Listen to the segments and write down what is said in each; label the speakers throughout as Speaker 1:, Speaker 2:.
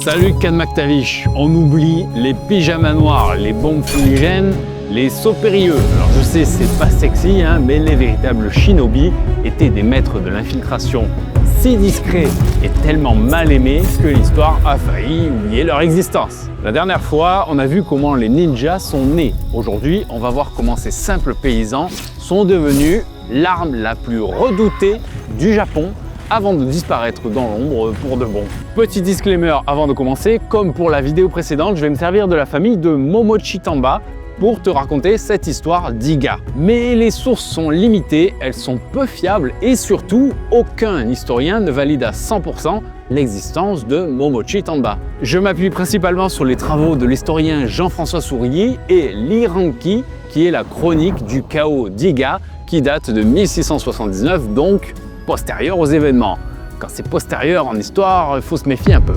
Speaker 1: Salut Kan McTavish. On oublie les pyjamas noirs, les bombes fumigènes, les sauts périlleux. Alors je sais, c'est pas sexy, hein, mais les véritables shinobi étaient des maîtres de l'infiltration si discrets et tellement mal aimés que l'histoire a failli oublier leur existence. La dernière fois, on a vu comment les ninjas sont nés. Aujourd'hui, on va voir comment ces simples paysans sont devenus l'arme la plus redoutée du Japon avant de disparaître dans l'ombre pour de bon. Petit disclaimer avant de commencer, comme pour la vidéo précédente, je vais me servir de la famille de Momochi Tamba pour te raconter cette histoire d'Iga. Mais les sources sont limitées, elles sont peu fiables et surtout, aucun historien ne valide à 100% l'existence de Momochi Tamba. Je m'appuie principalement sur les travaux de l'historien Jean-François Sourier et l'Iranki, qui est la chronique du chaos d'Iga, qui date de 1679, donc postérieur aux événements. Quand c'est postérieur en histoire, il faut se méfier un peu.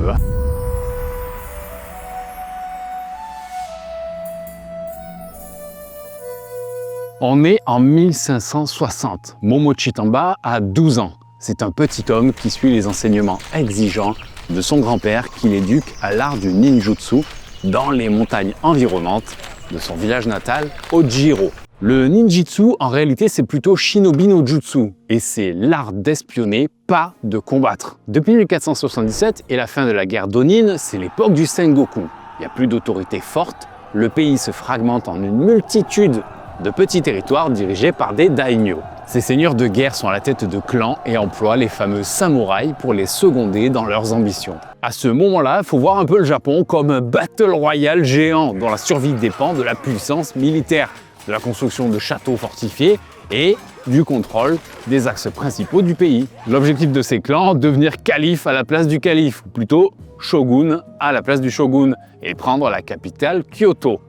Speaker 1: On est en 1560. Momochi Tamba a 12 ans. C'est un petit homme qui suit les enseignements exigeants de son grand-père qui l'éduque à l'art du ninjutsu dans les montagnes environnantes de son village natal, Ojiro. Le ninjutsu, en réalité, c'est plutôt shinobi no jutsu et c'est l'art d'espionner, pas de combattre. Depuis 1477 et la fin de la guerre d'Onin, c'est l'époque du Sengoku. Il n'y a plus d'autorité forte, le pays se fragmente en une multitude de petits territoires dirigés par des daimyo. Ces seigneurs de guerre sont à la tête de clans et emploient les fameux samouraïs pour les seconder dans leurs ambitions. À ce moment-là, il faut voir un peu le Japon comme un battle royal géant dont la survie dépend de la puissance militaire, de la construction de châteaux fortifiés et du contrôle des axes principaux du pays. L'objectif de ces clans, devenir calife à la place du calife, ou plutôt shogun à la place du shogun, et prendre la capitale Kyoto.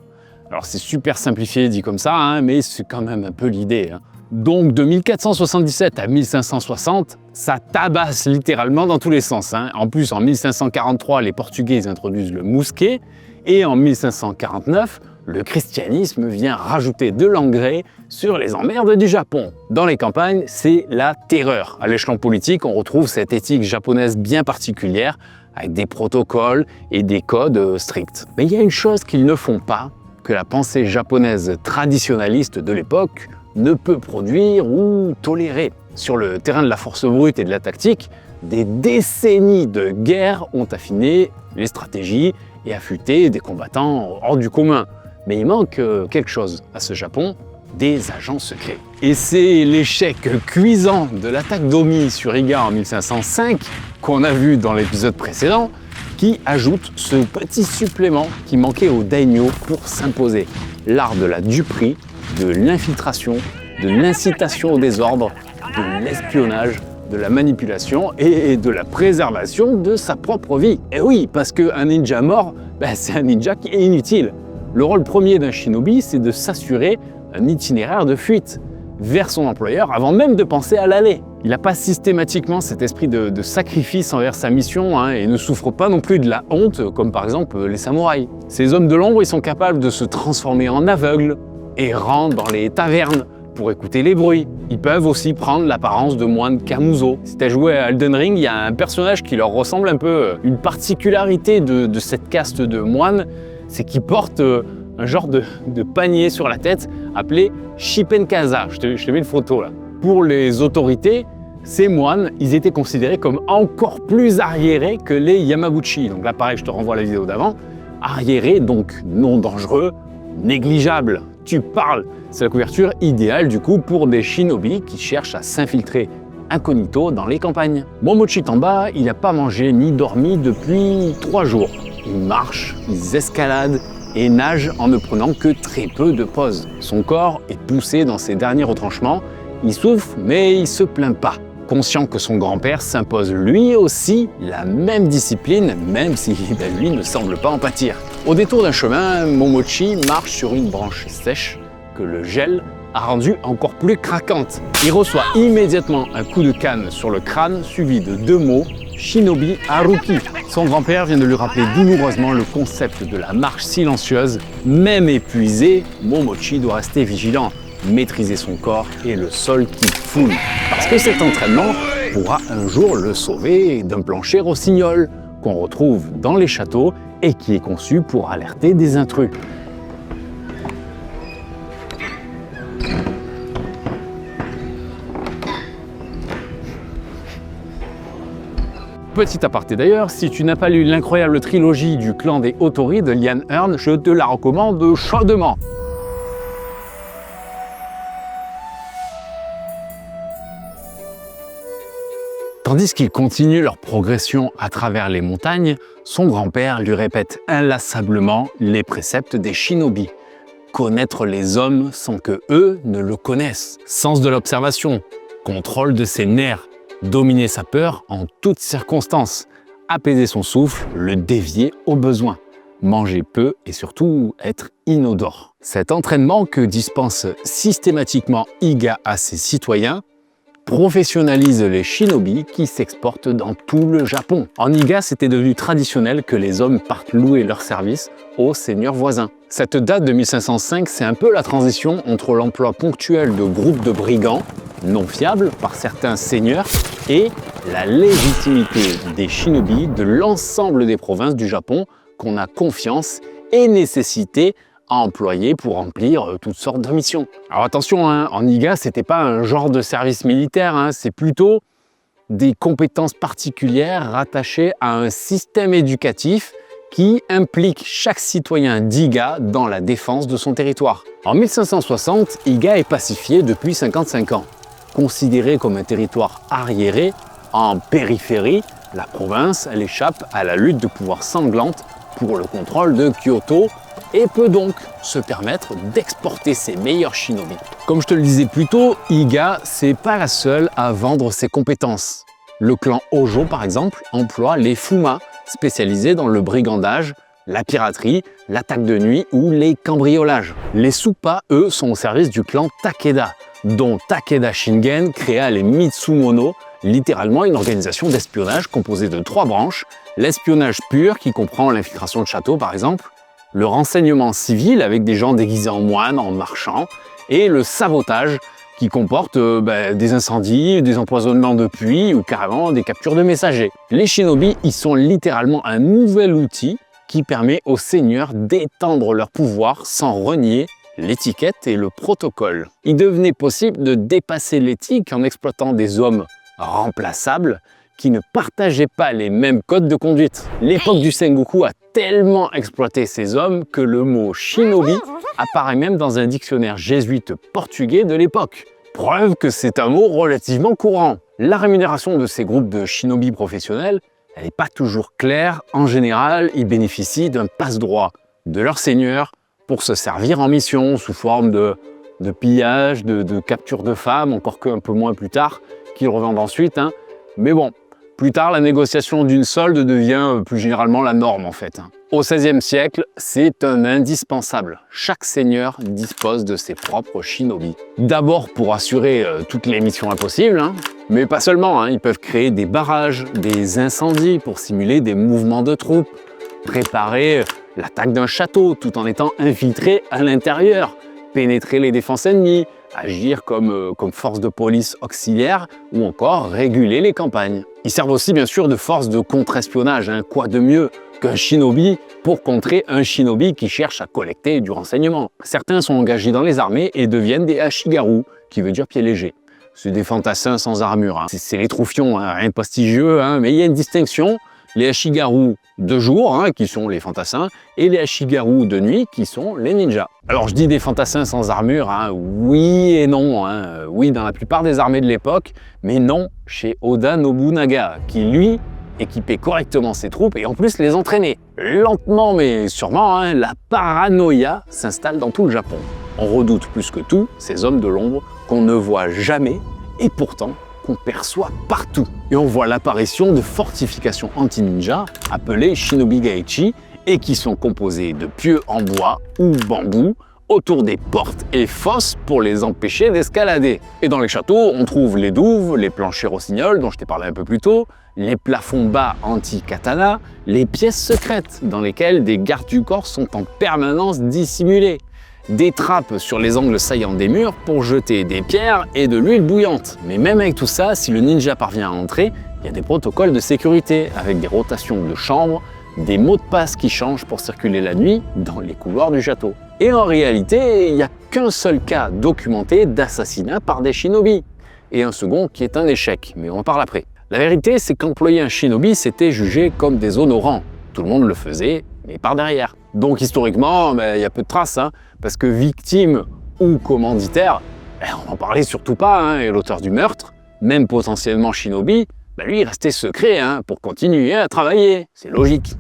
Speaker 1: Alors c'est super simplifié dit comme ça, hein, mais c'est quand même un peu l'idée. Hein. Donc de 1477 à 1560, ça tabasse littéralement dans tous les sens. Hein. En plus, en 1543, les Portugais introduisent le mousquet, et en 1549, le christianisme vient rajouter de l'engrais sur les emmerdes du Japon. Dans les campagnes, c'est la terreur. À l'échelon politique, on retrouve cette éthique japonaise bien particulière, avec des protocoles et des codes stricts. Mais il y a une chose qu'ils ne font pas, que la pensée japonaise traditionnaliste de l'époque ne peut produire ou tolérer. Sur le terrain de la force brute et de la tactique, des décennies de guerre ont affiné les stratégies et affûté des combattants hors du commun. Mais il manque quelque chose à ce Japon, des agents secrets. Et c'est l'échec cuisant de l'attaque d'Omi sur Iga en 1505, qu'on a vu dans l'épisode précédent, qui ajoute ce petit supplément qui manquait aux daimyo pour s'imposer. L'art de la duperie, de l'infiltration, de l'incitation au désordre, de l'espionnage, de la manipulation et de la préservation de sa propre vie. Et oui, parce qu'un ninja mort, c'est un ninja qui est inutile. Le rôle premier d'un shinobi, c'est de s'assurer un itinéraire de fuite vers son employeur avant même de penser à l'aller. Il n'a pas systématiquement cet esprit de sacrifice envers sa mission et ne souffre pas non plus de la honte, comme par exemple les samouraïs. Ces hommes de l'ombre, ils sont capables de se transformer en aveugles, errant dans les tavernes pour écouter les bruits. Ils peuvent aussi prendre l'apparence de moines Kamuzo. Si tu as joué à Elden Ring, il y a un personnage qui leur ressemble un peu. Une particularité de cette caste de moines, c'est qu'ils portent un genre de panier sur la tête appelé Shipenkaza. Je te mets une photo là. Pour les autorités, ces moines, ils étaient considérés comme encore plus arriérés que les Yamabuchi. Donc là, pareil, je te renvoie à la vidéo d'avant. Arriérés, donc non dangereux, négligeables. Tu parles. C'est la couverture idéale du coup pour des shinobi qui cherchent à s'infiltrer incognito dans les campagnes. Momochi Tamba, il n'a pas mangé ni dormi depuis 3 jours. Ils marchent, ils escaladent et nagent en ne prenant que très peu de pauses. Son corps est poussé dans ses derniers retranchements. Il souffre, mais il se plaint pas. Conscient que son grand-père s'impose lui aussi la même discipline, même si lui ne semble pas en pâtir. Au détour d'un chemin, Momochi marche sur une branche sèche que le gel a rendue encore plus craquante. Il reçoit immédiatement un coup de canne sur le crâne, suivi de 2 mots, Shinobi Haruki. Son grand-père vient de lui rappeler douloureusement le concept de la marche silencieuse. Même épuisé, Momochi doit rester vigilant, maîtriser son corps et le sol qu'il foule. Parce que cet entraînement pourra un jour le sauver d'un plancher rossignol qu'on retrouve dans les châteaux et qui est conçu pour alerter des intrus. Petit aparté d'ailleurs, si tu n'as pas lu l'incroyable trilogie du clan des Autori de Liane Hearn, je te la recommande chaudement. Tandis qu'ils continuent leur progression à travers les montagnes, son grand-père lui répète inlassablement les préceptes des shinobi. Connaître les hommes sans que eux ne le connaissent. Sens de l'observation, contrôle de ses nerfs, dominer sa peur en toutes circonstances, apaiser son souffle, le dévier au besoin, manger peu et surtout être inodore. Cet entraînement que dispense systématiquement Iga à ses citoyens professionnalise les shinobi qui s'exportent dans tout le Japon. En Iga, c'était devenu traditionnel que les hommes partent louer leurs services aux seigneurs voisins. Cette date de 1505, c'est un peu la transition entre l'emploi ponctuel de groupes de brigands, non fiables par certains seigneurs, et la légitimité des shinobi de l'ensemble des provinces du Japon qu'on a confiance et nécessité à employer pour remplir toutes sortes de missions. Alors attention, en Iga, c'était pas un genre de service militaire, c'est plutôt des compétences particulières rattachées à un système éducatif qui implique chaque citoyen d'Iga dans la défense de son territoire. En 1560, Iga est pacifié depuis 55 ans. Considérée comme un territoire arriéré, en périphérie, la province, elle échappe à la lutte de pouvoir sanglante pour le contrôle de Kyoto et peut donc se permettre d'exporter ses meilleurs shinobi. Comme je te le disais plus tôt, Iga, c'est pas la seule à vendre ses compétences. Le clan Hojo, par exemple, emploie les Fuma, spécialisés dans le brigandage, la piraterie, l'attaque de nuit ou les cambriolages. Les Suppa, eux, sont au service du clan Takeda, dont Takeda Shingen créa les Mitsumono, littéralement une organisation d'espionnage composée de 3 branches, l'espionnage pur qui comprend l'infiltration de châteaux par exemple, le renseignement civil avec des gens déguisés en moines, en marchands, et le sabotage qui comporte des incendies, des empoisonnements de puits ou carrément des captures de messagers. Les shinobi, ils sont littéralement un nouvel outil qui permet aux seigneurs d'étendre leur pouvoir sans renier l'étiquette et le protocole. Il devenait possible de dépasser l'éthique en exploitant des hommes remplaçables qui ne partageaient pas les mêmes codes de conduite. L'époque du Sengoku a tellement exploité ces hommes que le mot shinobi apparaît même dans un dictionnaire jésuite portugais de l'époque. Preuve que c'est un mot relativement courant. La rémunération de ces groupes de shinobi professionnels, elle n'est pas toujours claire. En général, ils bénéficient d'un passe-droit de leur seigneur pour se servir en mission sous forme de pillage, de capture de femmes, encore qu'un peu moins plus tard, qu'ils revendent ensuite. Mais bon, plus tard, la négociation d'une solde devient plus généralement la norme en fait. Au XVIe siècle, c'est un indispensable. Chaque seigneur dispose de ses propres shinobi. D'abord pour assurer toutes les missions impossibles, mais pas seulement. Ils peuvent créer des barrages, des incendies pour simuler des mouvements de troupes, préparer l'attaque d'un château tout en étant infiltré à l'intérieur, pénétrer les défenses ennemies, agir comme force de police auxiliaire ou encore réguler les campagnes. Ils servent aussi bien sûr de force de contre-espionnage, quoi de mieux qu'un shinobi pour contrer un shinobi qui cherche à collecter du renseignement. Certains sont engagés dans les armées et deviennent des ashigaru, qui veut dire pied léger. C'est des fantassins sans armure, c'est les troufions, rien de prestigieux, mais il y a une distinction. Les ashigaru de jour, qui sont les fantassins, et les ashigaru de nuit, qui sont les ninjas. Alors je dis des fantassins sans armure, oui et non. Oui dans la plupart des armées de l'époque, mais non chez Oda Nobunaga, qui lui équipait correctement ses troupes et en plus les entraînait. Lentement mais sûrement, la paranoïa s'installe dans tout le Japon. On redoute plus que tout ces hommes de l'ombre qu'on ne voit jamais et pourtant qu'on perçoit partout. Et on voit l'apparition de fortifications anti-ninja appelées Shinobi Gaichi et qui sont composées de pieux en bois ou bambou autour des portes et fosses pour les empêcher d'escalader. Et dans les châteaux, on trouve les douves, les planchers rossignols dont je t'ai parlé un peu plus tôt, les plafonds bas anti-katana, les pièces secrètes dans lesquelles des gardes du corps sont en permanence dissimulés, des trappes sur les angles saillants des murs pour jeter des pierres et de l'huile bouillante. Mais même avec tout ça, si le ninja parvient à entrer, Il y a des protocoles de sécurité avec des rotations de chambres, des mots de passe qui changent pour circuler la nuit dans les couloirs du château. Et en réalité, il n'y a qu'un seul cas documenté d'assassinat par des shinobi, et un second qui est un échec, mais on en parle après. La vérité, c'est qu'employer un shinobi, c'était jugé comme déshonorant. Tout le monde le faisait, mais par derrière. Donc historiquement, il y a peu de traces, parce que victime ou commanditaire, on n'en parlait surtout pas, et l'auteur du meurtre, même potentiellement shinobi, lui, il restait secret pour continuer à travailler. C'est logique.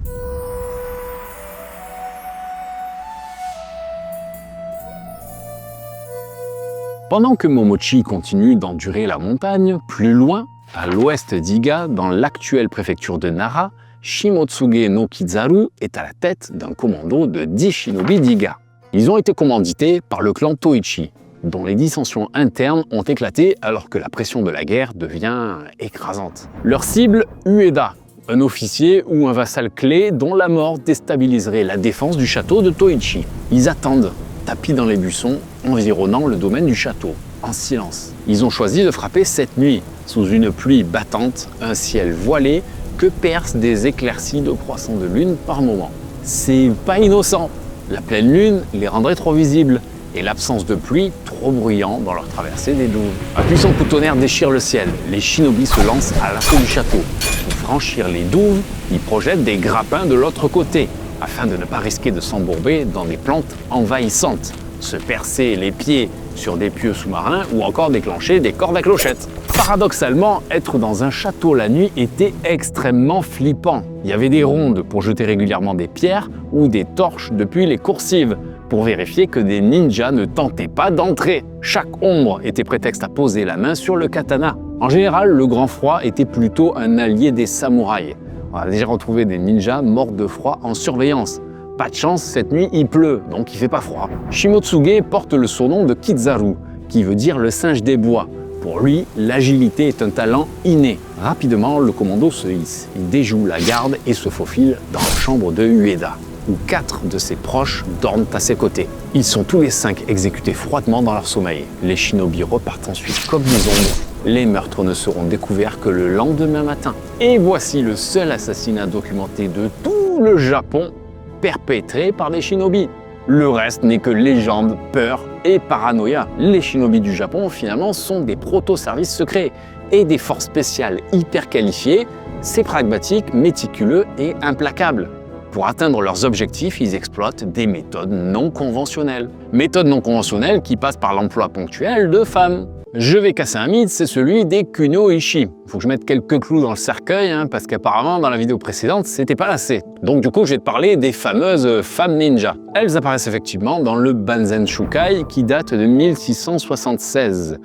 Speaker 1: Pendant que Momochi continue d'endurer la montagne, plus loin, à l'ouest d'Iga, dans l'actuelle préfecture de Nara, Shimotsuge no Kizaru est à la tête d'un commando de 10 shinobi d'Iga. Ils ont été commandités par le clan Toichi, dont les dissensions internes ont éclaté alors que la pression de la guerre devient écrasante. Leur cible, Ueda, un officier ou un vassal clé dont la mort déstabiliserait la défense du château de Toichi. Ils attendent, tapis dans les buissons, environnant le domaine du château, en silence. Ils ont choisi de frapper cette nuit, sous une pluie battante, un ciel voilé que percent des éclaircies de croissants de lune par moment. C'est pas innocent. La pleine lune les rendrait trop visibles, et l'absence de pluie trop bruyant dans leur traversée des douves. Un puissant coup de tonnerre déchire le ciel. Les shinobi se lancent à l'assaut du château. Pour franchir les douves, ils projettent des grappins de l'autre côté, afin de ne pas risquer de s'embourber dans des plantes envahissantes, se percer les pieds sur des pieux sous-marins ou encore déclencher des cordes à clochettes. Paradoxalement, être dans un château la nuit était extrêmement flippant. Il y avait des rondes pour jeter régulièrement des pierres ou des torches depuis les coursives, pour vérifier que des ninjas ne tentaient pas d'entrer. Chaque ombre était prétexte à poser la main sur le katana. En général, le grand froid était plutôt un allié des samouraïs. On a déjà retrouvé des ninjas morts de froid en surveillance. Pas de chance, cette nuit il pleut, donc il fait pas froid. Shimotsuge porte le surnom de Kizaru, qui veut dire le singe des bois. Pour lui, l'agilité est un talent inné. Rapidement, le commando se hisse. Il déjoue la garde et se faufile dans la chambre de Ueda, où 4 de ses proches dorment à ses côtés. Ils sont tous les 5 exécutés froidement dans leur sommeil. Les shinobi repartent ensuite comme des ombres. Les meurtres ne seront découverts que le lendemain matin. Et voici le seul assassinat documenté de tout le Japon perpétré par des shinobi. Le reste n'est que légende, peur et paranoïa. Les shinobi du Japon, finalement, sont des proto-services secrets et des forces spéciales hyper qualifiées. C'est pragmatique, méticuleux et implacable. Pour atteindre leurs objectifs, ils exploitent des méthodes non conventionnelles. Méthodes non conventionnelles qui passent par l'emploi ponctuel de femmes. Je vais casser un mythe, c'est celui des kunoichi. Faut que je mette quelques clous dans le cercueil, parce qu'apparemment dans la vidéo précédente, c'était pas assez. Donc du coup, je vais te parler des fameuses femmes ninja. Elles apparaissent effectivement dans le Banzen Shukai qui date de 1676.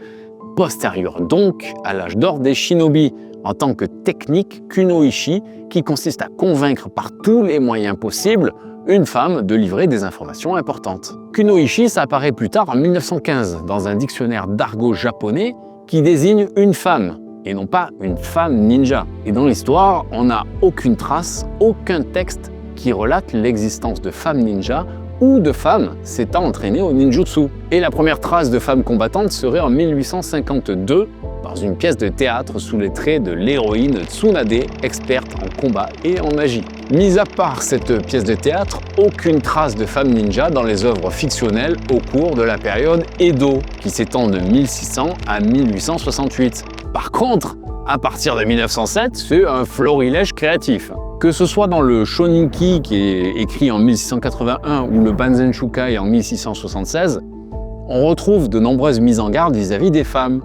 Speaker 1: Postérieur donc à l'âge d'or des shinobi, en tant que technique kunoichi qui consiste à convaincre par tous les moyens possibles une femme de livrer des informations importantes. Kunoichi, ça apparaît plus tard en 1915 dans un dictionnaire d'argot japonais qui désigne une femme et non pas une femme ninja. Et dans l'histoire, on n'a aucune trace, aucun texte qui relate l'existence de femmes ninja ou de femmes s'étant entraînées au ninjutsu. Et la première trace de femmes combattantes serait en 1852 dans une pièce de théâtre sous les traits de l'héroïne Tsunade, experte en combat et en magie. Mis à part cette pièce de théâtre, aucune trace de femmes ninja dans les œuvres fictionnelles au cours de la période Edo, qui s'étend de 1600 à 1868. Par contre, à partir de 1907, c'est un florilège créatif. Que ce soit dans le Shoninki, qui est écrit en 1681, ou le Banzen Shukai en 1676, on retrouve de nombreuses mises en garde vis-à-vis des femmes.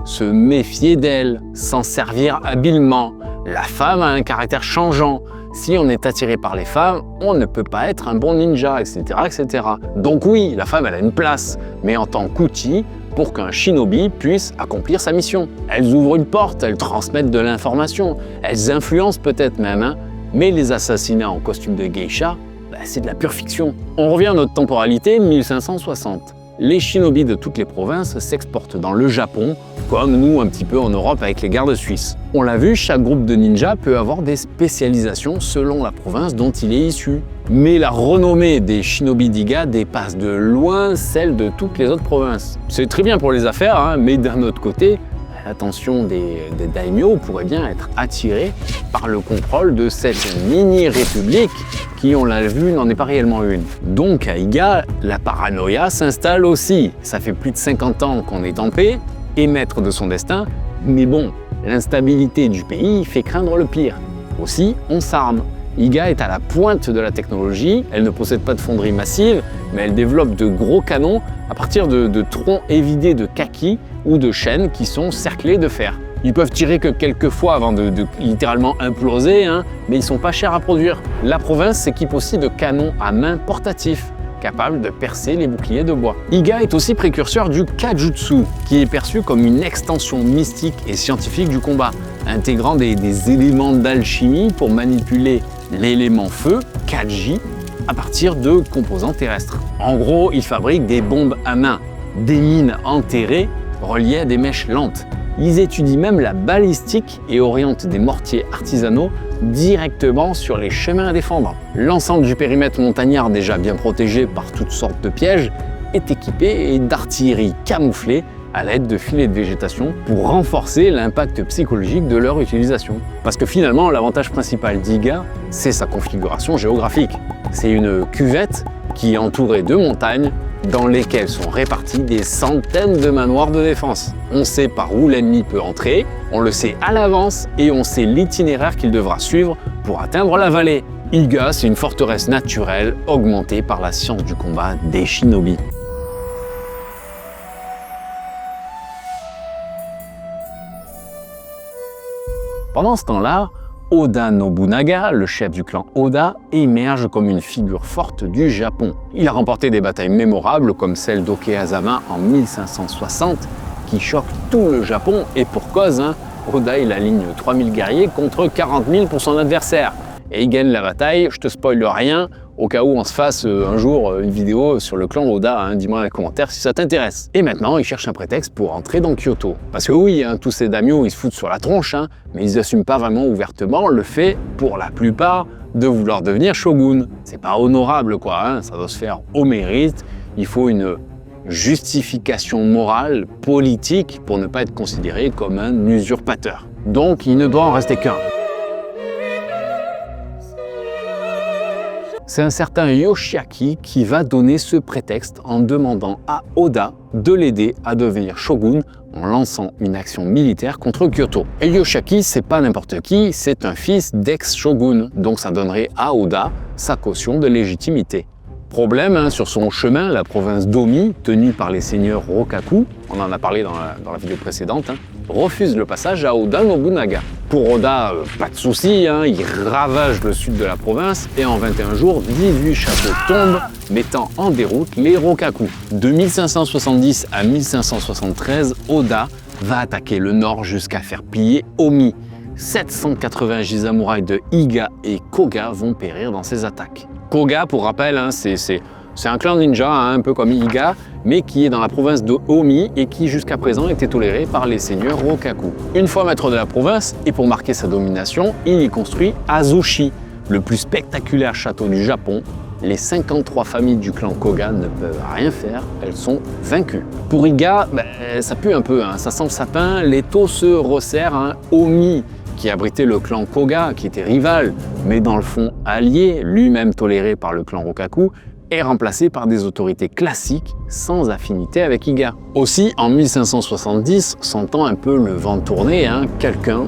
Speaker 1: Se méfier d'elles, s'en servir habilement. La femme a un caractère changeant. Si on est attiré par les femmes, on ne peut pas être un bon ninja, etc., etc. Donc oui, la femme, elle a une place, mais en tant qu'outil pour qu'un shinobi puisse accomplir sa mission. Elles ouvrent une porte, elles transmettent de l'information, elles influencent peut-être même, mais les assassinats en costume de geisha, c'est de la pure fiction. On revient à notre temporalité, 1560. Les shinobi de toutes les provinces s'exportent dans le Japon, comme nous un petit peu en Europe avec les gardes suisses. On l'a vu, chaque groupe de ninjas peut avoir des spécialisations selon la province dont il est issu. Mais la renommée des shinobi d'Iga dépasse de loin celle de toutes les autres provinces. C'est très bien pour les affaires, mais d'un autre côté, l'attention des daimyo pourrait bien être attirée par le contrôle de cette mini-république qui, on l'a vu, n'en est pas réellement une. Donc à Iga, la paranoïa s'installe aussi. Ça fait plus de 50 ans qu'on est en paix et maître de son destin, mais bon, l'instabilité du pays fait craindre le pire. Aussi, on s'arme. Iga est à la pointe de la technologie, elle ne possède pas de fonderie massive, mais elle développe de gros canons à partir de troncs évidés de kaki ou de chênes qui sont cerclés de fer. Ils peuvent tirer que quelques fois avant de littéralement imploser, mais ils sont pas chers à produire. La province s'équipe aussi de canons à main portatifs, capables de percer les boucliers de bois. Iga est aussi précurseur du Kajutsu, qui est perçu comme une extension mystique et scientifique du combat, intégrant des éléments d'alchimie pour manipuler l'élément feu, Kaji, à partir de composants terrestres. En gros, ils fabriquent des bombes à main, des mines enterrées reliées à des mèches lentes. Ils étudient même la balistique et orientent des mortiers artisanaux directement sur les chemins à défendre. L'ensemble du périmètre montagnard, déjà bien protégé par toutes sortes de pièges, est équipé d'artillerie camouflée à l'aide de filets de végétation pour renforcer l'impact psychologique de leur utilisation. Parce que finalement, l'avantage principal d'Iga, c'est sa configuration géographique. C'est une cuvette qui est entourée de montagnes dans lesquelles sont répartis des centaines de manoirs de défense. On sait par où l'ennemi peut entrer, on le sait à l'avance et on sait l'itinéraire qu'il devra suivre pour atteindre la vallée. Iga, c'est une forteresse naturelle augmentée par la science du combat des shinobi. Pendant ce temps-là, Oda Nobunaga, le chef du clan Oda, émerge comme une figure forte du Japon. Il a remporté des batailles mémorables comme celle d'Okeazama en 1560 qui choque tout le Japon et pour cause, Oda il aligne 3000 guerriers contre 40 000 pour son adversaire. Et il gagne la bataille, je te spoile rien, au cas où on se fasse un jour une vidéo sur le clan Oda, dis-moi dans les commentaires si ça t'intéresse. Et maintenant, il cherche un prétexte pour entrer dans Kyoto. Parce que oui, tous ces daimyo, ils se foutent sur la tronche, mais ils n'assument pas vraiment ouvertement le fait, pour la plupart, de vouloir devenir shogun. C'est pas honorable quoi, ça doit se faire au mérite, il faut une justification morale, politique, pour ne pas être considéré comme un usurpateur. Donc il ne doit en rester qu'un. C'est un certain Yoshiaki qui va donner ce prétexte en demandant à Oda de l'aider à devenir shogun en lançant une action militaire contre Kyoto. Et Yoshiaki, c'est pas n'importe qui, c'est un fils d'ex-shogun, donc ça donnerait à Oda sa caution de légitimité. Problème, sur son chemin, la province d'Omi, tenue par les seigneurs Rokaku, on en a parlé dans la vidéo précédente, refuse le passage à Oda Nobunaga. Pour Oda, pas de souci, il ravage le sud de la province et en 21 jours, 18 châteaux tombent, mettant en déroute les Rokaku. De 1570 à 1573, Oda va attaquer le nord jusqu'à faire piller Omi. 780 samouraïs de Iga et Koga vont périr dans ces attaques. Koga, pour rappel, c'est un clan ninja, un peu comme Iga, mais qui est dans la province de Omi et qui jusqu'à présent était toléré par les seigneurs Rokaku. Une fois maître de la province, et pour marquer sa domination, il y construit Azushi, le plus spectaculaire château du Japon. Les 53 familles du clan Koga ne peuvent rien faire, elles sont vaincues. Pour Iga, ça pue un peu, ça sent le sapin, les taux se resserrent. Omi, qui abritait le clan Koga, qui était rival, mais dans le fond allié, lui-même toléré par le clan Rokaku, est remplacé par des autorités classiques sans affinité avec Iga. Aussi, en 1570, sentant un peu le vent tourner, quelqu'un,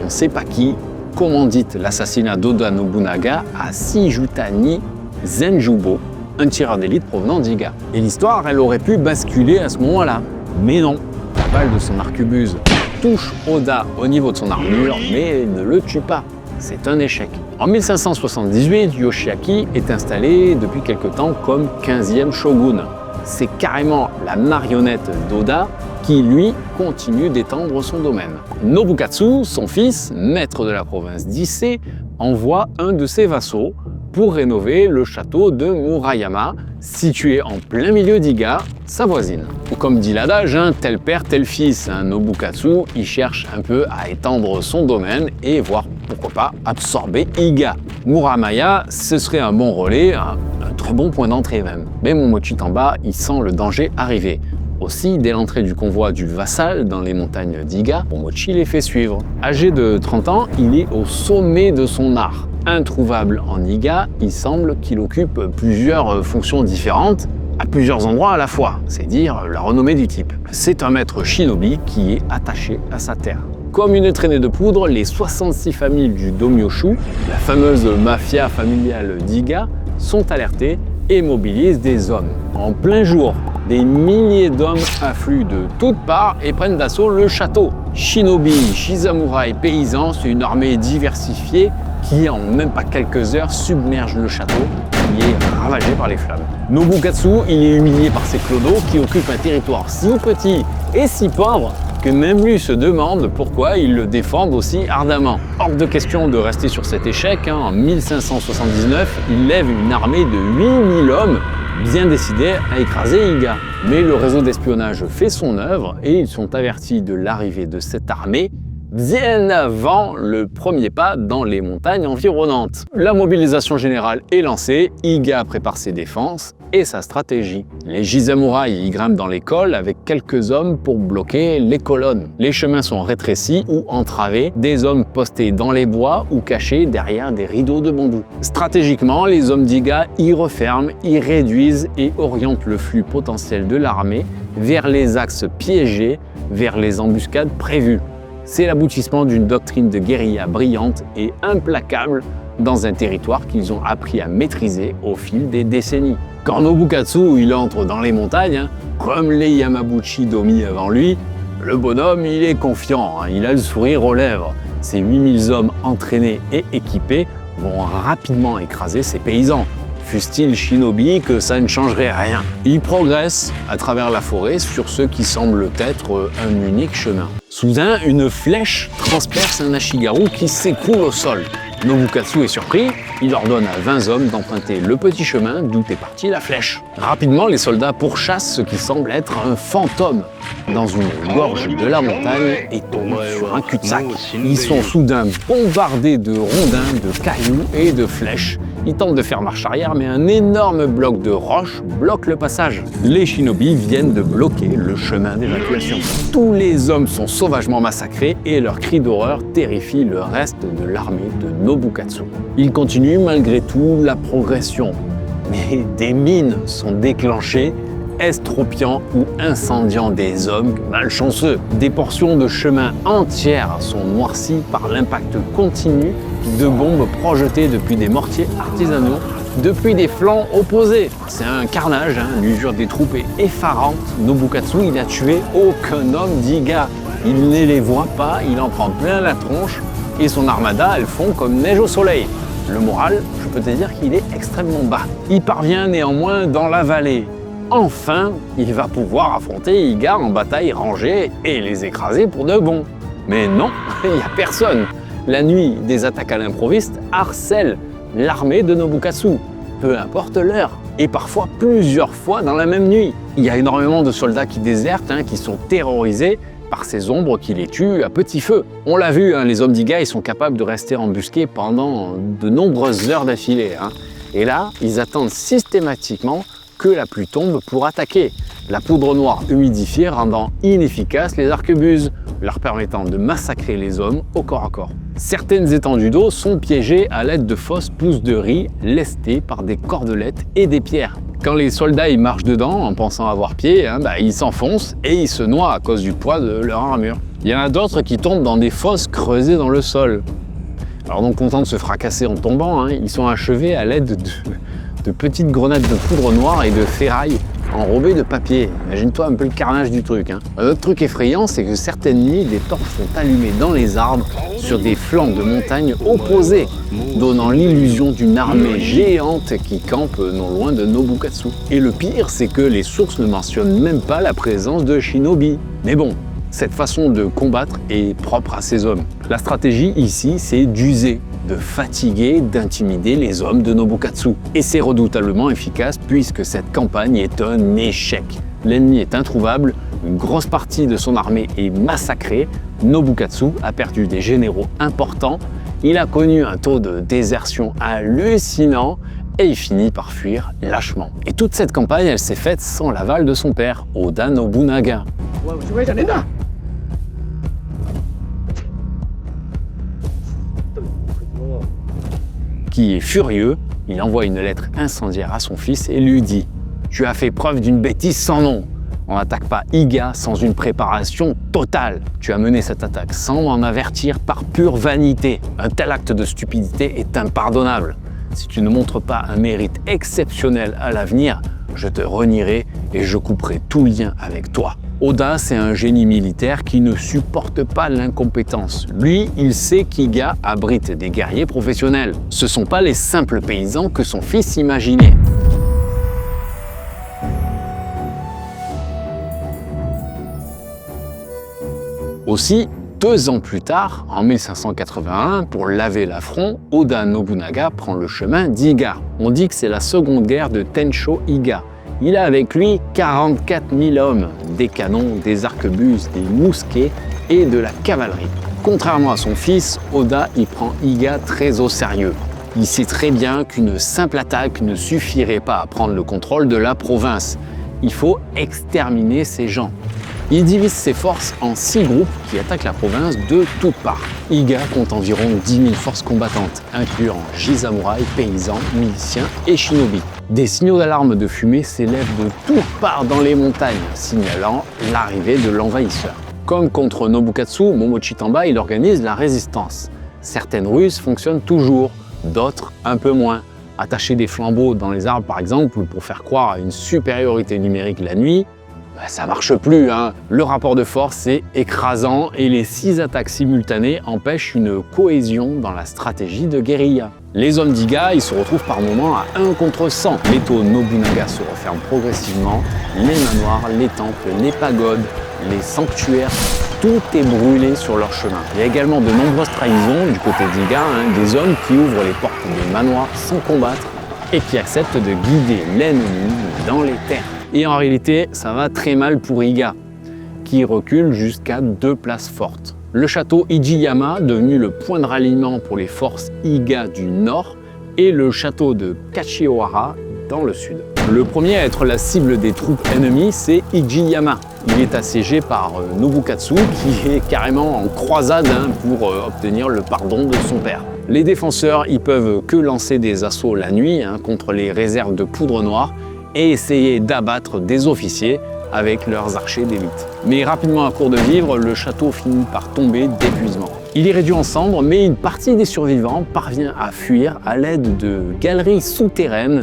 Speaker 1: on ne sait pas qui, commandite l'assassinat d'Oda Nobunaga à Shijutani Zenjubo, un tireur d'élite provenant d'Iga. Et l'histoire, elle aurait pu basculer à ce moment-là. Mais non, la balle de son arquebuse touche Oda au niveau de son armure, mais ne le tue pas. C'est un échec. En 1578, Yoshiaki est installé depuis quelque temps comme 15e shogun. C'est carrément la marionnette d'Oda qui, lui, continue d'étendre son domaine. Nobukatsu, son fils, maître de la province d'Ise, envoie un de ses vassaux pour rénover le château de Murayama, situé en plein milieu d'Iga, sa voisine. Comme dit l'adage, tel père, tel fils. Nobukatsu, il cherche un peu à étendre son domaine et voir, pourquoi pas, absorber Iga. Muramaya, ce serait un bon relais, un très bon point d'entrée même. Mais Momochi Tamba, il sent le danger arriver. Aussi, dès l'entrée du convoi du vassal dans les montagnes d'Iga, Momochi les fait suivre. Âgé de 30 ans, il est au sommet de son art. Introuvable en Iga, il semble qu'il occupe plusieurs fonctions différentes à plusieurs endroits à la fois, c'est dire la renommée du type. C'est un maître shinobi qui est attaché à sa terre. Comme une traînée de poudre, les 66 familles du Domyoshu, la fameuse mafia familiale d'Iga, sont alertées et mobilisent des hommes. En plein jour, des milliers d'hommes affluent de toutes parts et prennent d'assaut le château. Shinobi, shisamurai, paysans, c'est une armée diversifiée qui, en même pas quelques heures, submerge le château qui est ravagé par les flammes. Nobukatsu, il est humilié par ses clodos qui occupent un territoire si petit et si pauvre que même lui se demande pourquoi ils le défendent aussi ardemment. Hors de question de rester sur cet échec, en 1579, il lève une armée de 8000 hommes bien décidés à écraser Iga. Mais le réseau d'espionnage fait son œuvre et ils sont avertis de l'arrivée de cette armée bien avant le premier pas dans les montagnes environnantes. La mobilisation générale est lancée, Iga prépare ses défenses et sa stratégie. Les Shisamurai y grimpent dans les cols avec quelques hommes pour bloquer les colonnes. Les chemins sont rétrécis ou entravés, des hommes postés dans les bois ou cachés derrière des rideaux de bambou. Stratégiquement, les hommes d'Iga y referment, y réduisent et orientent le flux potentiel de l'armée vers les axes piégés, vers les embuscades prévues. C'est l'aboutissement d'une doctrine de guérilla brillante et implacable dans un territoire qu'ils ont appris à maîtriser au fil des décennies. Quand Nobukatsu il entre dans les montagnes, comme les Yamabuchi Domi avant lui, le bonhomme il est confiant, il a le sourire aux lèvres. Ces 8000 hommes entraînés et équipés vont rapidement écraser ces paysans. Fût-il shinobi que ça ne changerait rien. Il progresse à travers la forêt sur ce qui semble être un unique chemin. Soudain, une flèche transperce un ashigaru qui s'écroule au sol. Nobukatsu est surpris, il ordonne à 20 hommes d'emprunter le petit chemin d'où est partie la flèche. Rapidement, les soldats pourchassent ce qui semble être un fantôme dans une gorge de la montagne et tombent sur un cul-de-sac. Ils sont soudain bombardés de rondins, de cailloux et de flèches. Ils tentent de faire marche arrière, mais un énorme bloc de roche bloque le passage. Les shinobi viennent de bloquer le chemin d'évacuation. Tous les hommes sont sauvagement massacrés et leurs cris d'horreur terrifient le reste de l'armée de Nobukatsu. Ils continuent malgré tout la progression, mais des mines sont déclenchées, estropiant ou incendiant des hommes malchanceux. Des portions de chemin entières sont noircies par l'impact continu de bombes projetées depuis des mortiers artisanaux, depuis des flancs opposés. C'est un carnage, l'usure des troupes est effarante. Nobukatsu, il a tué aucun homme d'Iga. Il ne les voit pas, il en prend plein la tronche et son armada, elles fond comme neige au soleil. Le moral, je peux te dire qu'il est extrêmement bas. Il parvient néanmoins dans la vallée. Enfin, il va pouvoir affronter Iga en bataille rangée et les écraser pour de bon. Mais non, il n'y a personne. La nuit, des attaques à l'improviste harcèlent l'armée de Nobukatsu, peu importe l'heure, et parfois plusieurs fois dans la même nuit. Il y a énormément de soldats qui désertent, qui sont terrorisés par ces ombres qui les tuent à petit feu. On l'a vu, les hommes d'Iga, ils sont capables de rester embusqués pendant de nombreuses heures d'affilée. Et là, ils attendent systématiquement que la pluie tombe pour attaquer. La poudre noire humidifiée rendant inefficaces les arquebuses, leur permettant de massacrer les hommes au corps à corps. Certaines étendues d'eau sont piégées à l'aide de fausses pousses de riz lestées par des cordelettes et des pierres. Quand les soldats y marchent dedans en pensant avoir pied, ils s'enfoncent et ils se noient à cause du poids de leur armure. Il y en a d'autres qui tombent dans des fosses creusées dans le sol. Alors non contents de se fracasser en tombant, ils sont achevés à l'aide de petites grenades de poudre noire et de ferraille enrobées de papier. Imagine-toi un peu le carnage du truc. Un autre truc effrayant, c'est que certaines nuits, des torches sont allumées dans les arbres sur des flancs de montagne opposés, donnant l'illusion d'une armée géante qui campe non loin de Nobukatsu. Et le pire, c'est que les sources ne mentionnent même pas la présence de shinobi. Mais bon, cette façon de combattre est propre à ces hommes. La stratégie ici, c'est d'user, de fatiguer, d'intimider les hommes de Nobukatsu. Et c'est redoutablement efficace puisque cette campagne est un échec. L'ennemi est introuvable, une grosse partie de son armée est massacrée, Nobukatsu a perdu des généraux importants, il a connu un taux de désertion hallucinant et il finit par fuir lâchement. Et toute cette campagne, elle s'est faite sans l'aval de son père, Oda Nobunaga. Qui est furieux, il envoie une lettre incendiaire à son fils et lui dit « Tu as fait preuve d'une bêtise sans nom. On n'attaque pas Iga sans une préparation totale. Tu as mené cette attaque sans m'en avertir par pure vanité. Un tel acte de stupidité est impardonnable. Si tu ne montres pas un mérite exceptionnel à l'avenir, je te renierai et je couperai tout lien avec toi. » Oda, c'est un génie militaire qui ne supporte pas l'incompétence. Lui, il sait qu'Iga abrite des guerriers professionnels. Ce ne sont pas les simples paysans que son fils imaginait. Aussi, 2 ans plus tard, en 1581, pour laver l'affront, Oda Nobunaga prend le chemin d'Iga. On dit que c'est la seconde guerre de Tensho Iga. Il a avec lui 44 000 hommes, des canons, des arquebuses, des mousquets et de la cavalerie. Contrairement à son fils, Oda y prend Iga très au sérieux. Il sait très bien qu'une simple attaque ne suffirait pas à prendre le contrôle de la province. Il faut exterminer ces gens. Il divise ses forces en 6 groupes qui attaquent la province de toutes parts. Iga compte environ 10 000 forces combattantes, incluant Ji-samouraï, paysans, miliciens et shinobi. Des signaux d'alarme de fumée s'élèvent de toutes parts dans les montagnes, signalant l'arrivée de l'envahisseur. Comme contre Nobukatsu, Momochi Tamba, il organise la résistance. Certaines ruses fonctionnent toujours, d'autres un peu moins. Attacher des flambeaux dans les arbres par exemple pour faire croire à une supériorité numérique la nuit, ça marche plus, hein. Le rapport de force est écrasant et les 6 attaques simultanées empêchent une cohésion dans la stratégie de guérilla. Les hommes d'Iga, ils se retrouvent par moments à 1 contre 100. L'étau Nobunaga se referme progressivement, les manoirs, les temples, les pagodes, les sanctuaires, tout est brûlé sur leur chemin. Il y a également de nombreuses trahisons du côté d'Iga, des hommes qui ouvrent les portes des manoirs sans combattre et qui acceptent de guider l'ennemi dans les terres. Et en réalité, ça va très mal pour Iga, qui recule jusqu'à 2 places fortes. Le château Ijiyama, devenu le point de ralliement pour les forces Iga du nord, et le château de Kashiwara dans le sud. Le premier à être la cible des troupes ennemies, c'est Ijiyama. Il est assiégé par Nobukatsu, qui est carrément en croisade pour obtenir le pardon de son père. Les défenseurs, ils peuvent que lancer des assauts la nuit contre les réserves de poudre noire, et essayer d'abattre des officiers avec leurs archers d'élite. Mais rapidement à court de vivre, le château finit par tomber d'épuisement. Il est réduit en cendres, mais une partie des survivants parvient à fuir à l'aide de galeries souterraines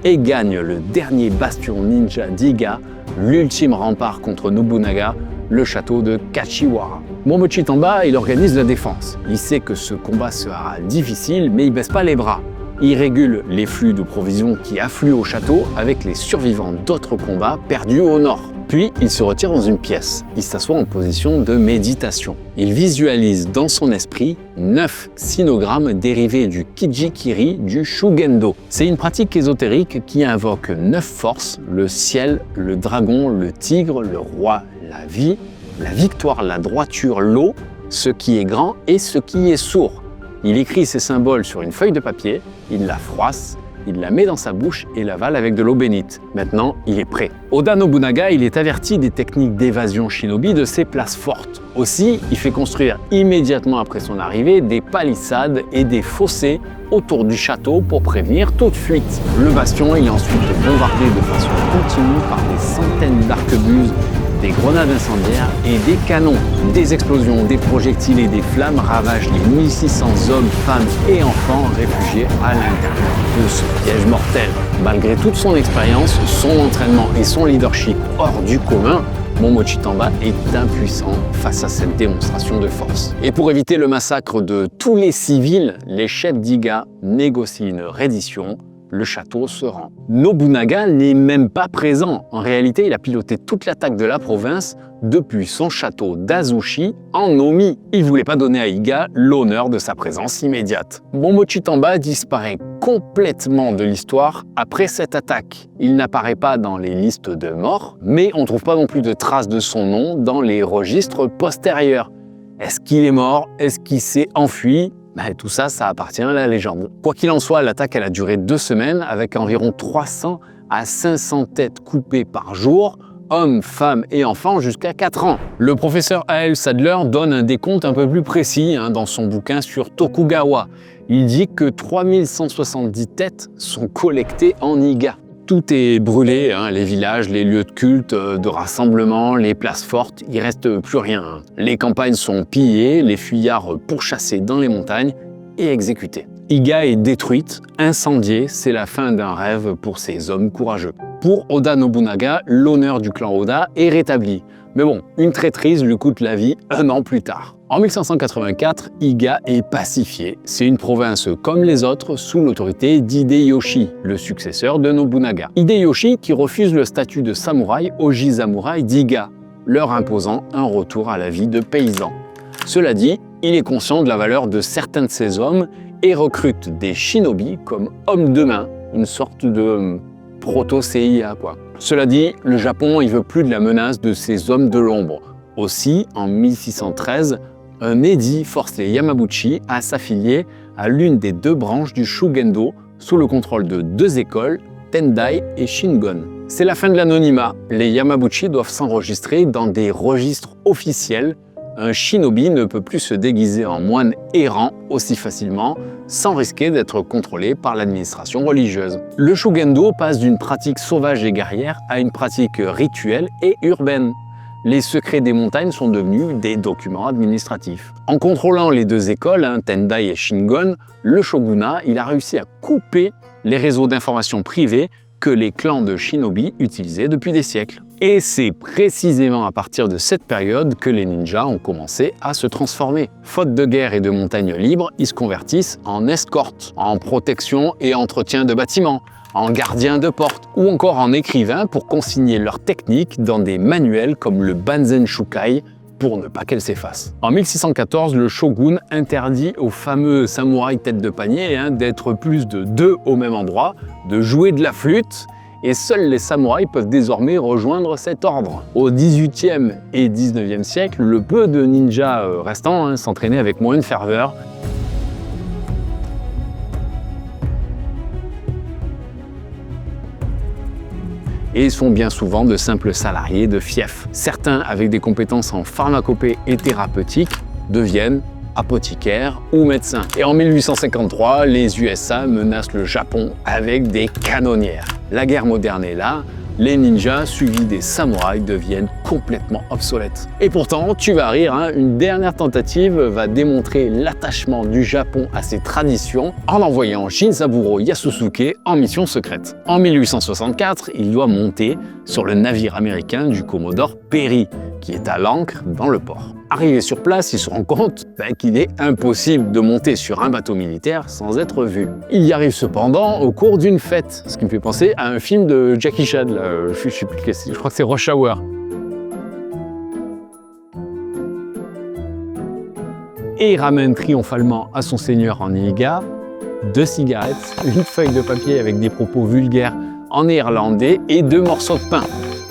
Speaker 1: et gagne le dernier bastion ninja d'Iga, l'ultime rempart contre Nobunaga, le château de Kashiwara. Momochi Tamba, il organise la défense. Il sait que ce combat sera difficile, mais il baisse pas les bras. Il régule les flux de provisions qui affluent au château avec les survivants d'autres combats perdus au nord. Puis, il se retire dans une pièce. Il s'assoit en position de méditation. Il visualise dans son esprit 9 sinogrammes dérivés du Kijikiri du Shugendo. C'est une pratique ésotérique qui invoque 9 forces, le ciel, le dragon, le tigre, le roi, la vie, la victoire, la droiture, l'eau, ce qui est grand et ce qui est sourd. Il écrit ces symboles sur une feuille de papier, il la froisse, il la met dans sa bouche et l'avale avec de l'eau bénite. Maintenant, il est prêt. Oda Nobunaga, il est averti des techniques d'évasion shinobi de ses places fortes. Aussi, il fait construire immédiatement après son arrivée des palissades et des fossés autour du château pour prévenir toute fuite. Le bastion est ensuite bombardé de façon continue par des centaines d'arquebuses, des grenades incendiaires et des canons. Des explosions, des projectiles et des flammes ravagent les 1600 hommes, femmes et enfants réfugiés à l'intérieur de ce piège mortel. Malgré toute son expérience, son entraînement et son leadership hors du commun, Momochi Tamba est impuissant face à cette démonstration de force. Et pour éviter le massacre de tous les civils, les chefs d'Iga négocient une reddition. Le château se rend. Nobunaga n'est même pas présent. En réalité, il a piloté toute l'attaque de la province depuis son château d'Azushi en Omi. Il ne voulait pas donner à Iga l'honneur de sa présence immédiate. Momochi Tamba disparaît complètement de l'histoire après cette attaque. Il n'apparaît pas dans les listes de morts, mais on ne trouve pas non plus de traces de son nom dans les registres postérieurs. Est-ce qu'il est mort? Est-ce qu'il s'est enfui? Tout ça, ça appartient à la légende. Quoi qu'il en soit, l'attaque elle a duré 2 semaines avec environ 300 à 500 têtes coupées par jour, hommes, femmes et enfants jusqu'à 4 ans. Le professeur A.L. Sadler donne un décompte un peu plus précis dans son bouquin sur Tokugawa. Il dit que 3170 têtes sont collectées en Iga. Tout est brûlé, les villages, les lieux de culte, de rassemblement, les places fortes, il reste plus rien. Les campagnes sont pillées, les fuyards pourchassés dans les montagnes et exécutés. Iga est détruite, incendiée, c'est la fin d'un rêve pour ces hommes courageux. Pour Oda Nobunaga, l'honneur du clan Oda est rétabli. Mais bon, une traîtrise lui coûte la vie 1 an plus tard. En 1584, Iga est pacifiée. C'est une province comme les autres sous l'autorité d'Hideyoshi, le successeur de Nobunaga. Hideyoshi qui refuse le statut de samouraï aux Jisamurai d'Iga, leur imposant un retour à la vie de paysan. Cela dit, il est conscient de la valeur de certains de ces hommes et recrute des shinobi comme hommes de main, une sorte de proto-CIA quoi. Cela dit, le Japon il veut plus de la menace de ces hommes de l'ombre. Aussi, en 1613, un édit force les Yamabuchi à s'affilier à l'une des 2 branches du Shugendo sous le contrôle de 2 écoles, Tendai et Shingon. C'est la fin de l'anonymat. Les Yamabuchi doivent s'enregistrer dans des registres officiels. Un shinobi ne peut plus se déguiser en moine errant aussi facilement sans risquer d'être contrôlé par l'administration religieuse. Le Shugendo passe d'une pratique sauvage et guerrière à une pratique rituelle et urbaine. Les secrets des montagnes sont devenus des documents administratifs. En contrôlant les 2 écoles, Tendai et Shingon, le shogunat a réussi à couper les réseaux d'information privés que les clans de shinobi utilisaient depuis des siècles. Et c'est précisément à partir de cette période que les ninjas ont commencé à se transformer. Faute de guerre et de montagnes libres, ils se convertissent en escorte, en protection et entretien de bâtiments, en gardien de porte ou encore en écrivain pour consigner leurs techniques dans des manuels comme le Banzen Shukai pour ne pas qu'elles s'effacent. En 1614, le shogun interdit aux fameux samouraïs tête de panier d'être plus de 2 au même endroit, de jouer de la flûte, et seuls les samouraïs peuvent désormais rejoindre cet ordre. Au XVIIIe et XIXe siècle, le peu de ninjas restants s'entraînaient avec moins de ferveur. Et sont bien souvent de simples salariés de fief. Certains, avec des compétences en pharmacopée et thérapeutique, deviennent apothicaires ou médecins. Et en 1853, les USA menacent le Japon avec des canonnières. La guerre moderne est là, les ninjas suivis des samouraïs deviennent complètement obsolètes. Et pourtant, tu vas rire, une dernière tentative va démontrer l'attachement du Japon à ses traditions en envoyant Shinzaburo Yasusuke en mission secrète. En 1864, il doit monter sur le navire américain du Commodore Perry, qui est à l'ancre dans le port. Arrivé sur place, il se rend compte qu'il est impossible de monter sur un bateau militaire sans être vu. Il y arrive cependant au cours d'une fête, ce qui me fait penser à un film de Jackie Chan, je crois que c'est Rush Hour. Et il ramène triomphalement à son seigneur en Iga 2 cigarettes, une feuille de papier avec des propos vulgaires en néerlandais et 2 morceaux de pain.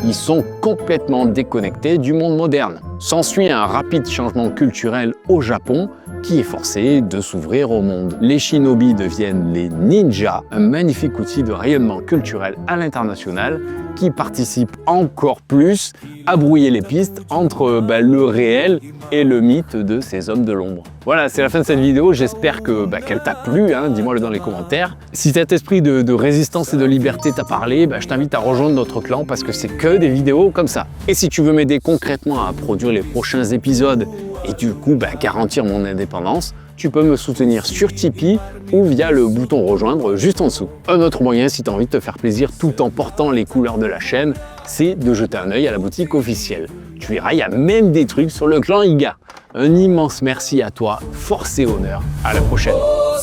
Speaker 1: Ils sont complètement déconnectés du monde moderne. S'ensuit un rapide changement culturel au Japon qui est forcé de s'ouvrir au monde. Les shinobi deviennent les ninjas, un magnifique outil de rayonnement culturel à l'international qui participe encore plus à brouiller les pistes entre le réel et le mythe de ces hommes de l'ombre. Voilà, c'est la fin de cette vidéo, j'espère qu'elle t'a plu, dis-moi-le dans les commentaires. Si cet esprit de résistance et de liberté t'a parlé, je t'invite à rejoindre notre clan parce que c'est que des vidéos comme ça. Et si tu veux m'aider concrètement à produire les prochains épisodes et du coup garantir mon indépendance, tu peux me soutenir sur Tipeee ou via le bouton rejoindre juste en dessous. Un autre moyen, si tu as envie de te faire plaisir tout en portant les couleurs de la chaîne, c'est de jeter un œil à la boutique officielle. Tu verras, il y a même des trucs sur le clan Iga. Un immense merci à toi, force et honneur. À la prochaine. Oh,